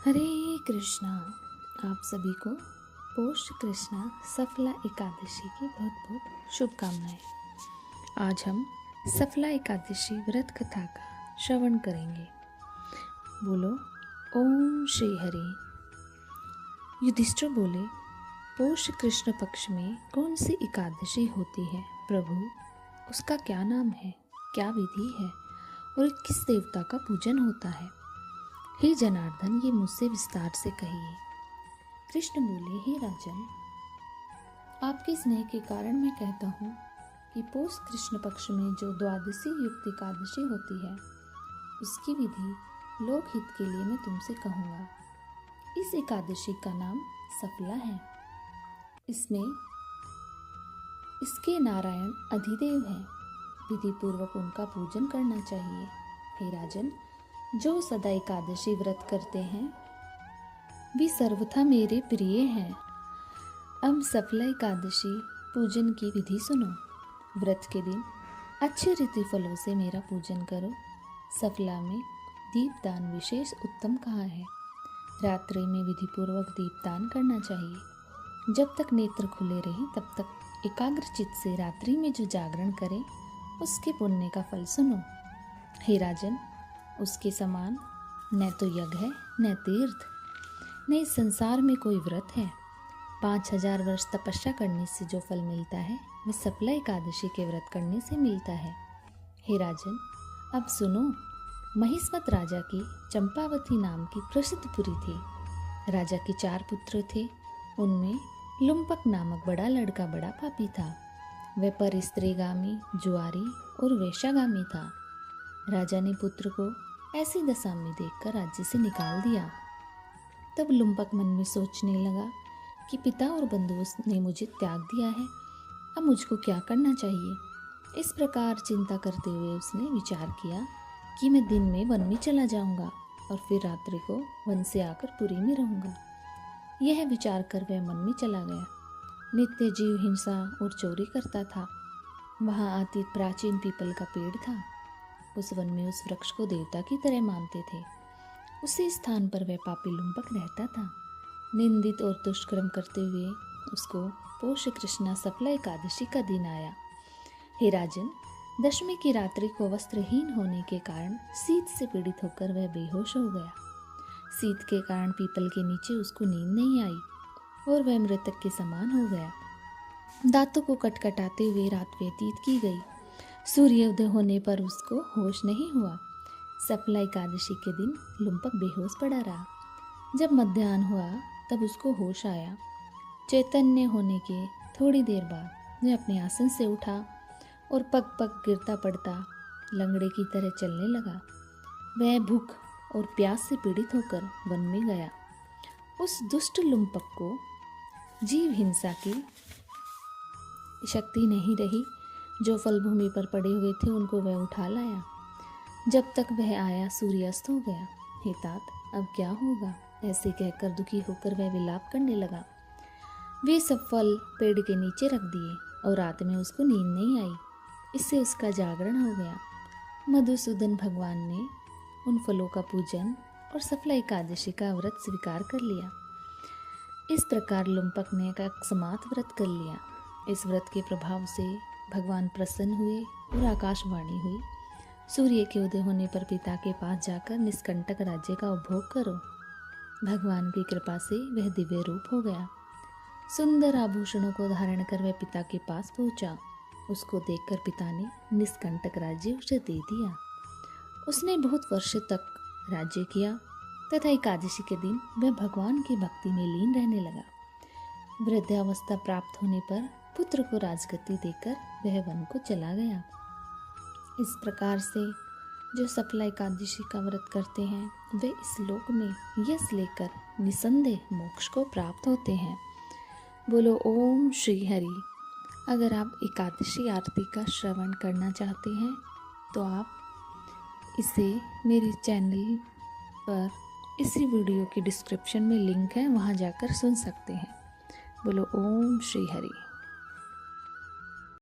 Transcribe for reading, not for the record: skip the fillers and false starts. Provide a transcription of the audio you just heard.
हरे कृष्णा। आप सभी को पौष कृष्णा सफला एकादशी की बहुत बहुत शुभकामनाएं। आज हम सफला एकादशी व्रत कथा का श्रवण करेंगे। बोलो ओम श्री हरि। युधिष्ठिर बोले, पौष कृष्ण पक्ष में कौन सी एकादशी होती है प्रभु? उसका क्या नाम है, क्या विधि है और किस देवता का पूजन होता है? हे जनार्दन, ये मुझसे विस्तार से कहिए। कृष्ण बोले, हे राजन, आपके स्नेह के कारण मैं कहता हूँ कि पौष कृष्ण पक्ष में जो द्वादशी युक्त एकादशी होती है उसकी विधि लोकहित के लिए मैं तुमसे कहूँगा। इस एकादशी का नाम सफला है। इसमें इसके नारायण अधिदेव हैं। विधि पूर्वक उनका पूजन करना चाहिए। हे राजन, जो सदा एकादशी व्रत करते हैं वे सर्वथा मेरे प्रिय हैं। अब सफला एकादशी पूजन की विधि सुनो। व्रत के दिन अच्छे रीति फलों से मेरा पूजन करो। सफला में दीपदान विशेष उत्तम कहा है। रात्रि में विधि पूर्वक दीपदान करना चाहिए। जब तक नेत्र खुले रहें तब तक एकाग्र चित्त से रात्रि में जो जागरण करें उसके पुण्य का फल सुनो। हे राजन, उसके समान न तो यज्ञ है न तीर्थ, न इस संसार में कोई व्रत है। 5000 वर्ष तपस्या करने से जो फल मिलता है वह सफला एकादशी के व्रत करने से मिलता है। हे राजन, अब सुनो। महिष्मत राजा की चंपावती नाम की प्रसिद्ध पुरी थी। राजा के 4 पुत्र थे। उनमें लुम्पक नामक बड़ा लड़का बड़ा पापी था। वह पर स्त्रीगामी, जुआरी और वेश्यागामी था। राजा ने पुत्र को ऐसी दशा में देखकर राज्य से निकाल दिया। तब लुम्पक मन में सोचने लगा कि पिता और बंधुओं ने मुझे त्याग दिया है, अब मुझको क्या करना चाहिए। इस प्रकार चिंता करते हुए उसने विचार किया कि मैं दिन में वन में चला जाऊंगा और फिर रात्रि को वन से आकर पुरी में रहूंगा। यह विचार कर वह मन में चला गया। नित्य जीव हिंसा और चोरी करता था। वहाँ आती प्राचीन पीपल का पेड़ था। उस वन में उस वृक्ष को देवता की तरह मानते थे। उसी स्थान पर वह पापी लुम्पक रहता था। निंदित और दुष्कर्म करते हुए उसको पौष कृष्णा सफला एकादशी का दिन आया। हे राजन, दशमी की रात्रि को वस्त्रहीन होने के कारण शीत से पीड़ित होकर वह बेहोश हो गया। शीत के कारण पीपल के नीचे उसको नींद नहीं आई और वह मृतक के समान हो गया। दांतों को कटकटाते हुए रात व्यतीत की गई। सूर्योदय होने पर उसको होश नहीं हुआ। सफला एकादशी के दिन लुम्पक बेहोश पड़ा रहा। जब मध्याह्न हुआ तब उसको होश आया। चैतन्य होने के थोड़ी देर बाद वह अपने आसन से उठा और पग पग गिरता पड़ता लंगड़े की तरह चलने लगा। वह भूख और प्यास से पीड़ित होकर वन में गया। उस दुष्ट लुम्पक को जीव हिंसा की शक्ति नहीं रही। जो फल भूमि पर पड़े हुए थे उनको वह उठा लाया। जब तक वह आया सूर्यास्त हो गया। हे तात, अब क्या होगा? ऐसे कहकर दुखी होकर वह विलाप करने लगा। वे सब फल पेड़ के नीचे रख दिए और रात में उसको नींद नहीं आई। इससे उसका जागरण हो गया। मधुसूदन भगवान ने उन फलों का पूजन और सफला एकादशी का व्रत स्वीकार कर लिया। इस प्रकार लुम्पक ने एक समात व्रत कर लिया। इस व्रत के प्रभाव से भगवान प्रसन्न हुए और आकाशवाणी हुई, सूर्य के उदय होने पर पिता के पास जाकर निष्कंटक राज्य का उपभोग करो। भगवान की कृपा से वह दिव्य रूप हो गया। सुंदर आभूषणों को धारण कर वह पिता के पास पहुंचा। उसको देखकर पिता ने निष्कंटक राज्य उसे दे दिया। उसने बहुत वर्ष तक राज्य किया तथा एकादशी के दिन वह भगवान की भक्ति में लीन रहने लगा। वृद्धावस्था प्राप्त होने पर पुत्र को राजगद्दी देकर वह वन को चला गया। इस प्रकार से जो सफला एकादशी का व्रत करते हैं वे इस लोक में यश लेकर निसंदेह मोक्ष को प्राप्त होते हैं। बोलो ओम श्री हरि। अगर आप एकादशी आरती का श्रवण करना चाहते हैं तो आप इसे मेरे चैनल पर इसी वीडियो की डिस्क्रिप्शन में लिंक है, वहाँ जाकर सुन सकते हैं। बोलो ओम श्री हरि।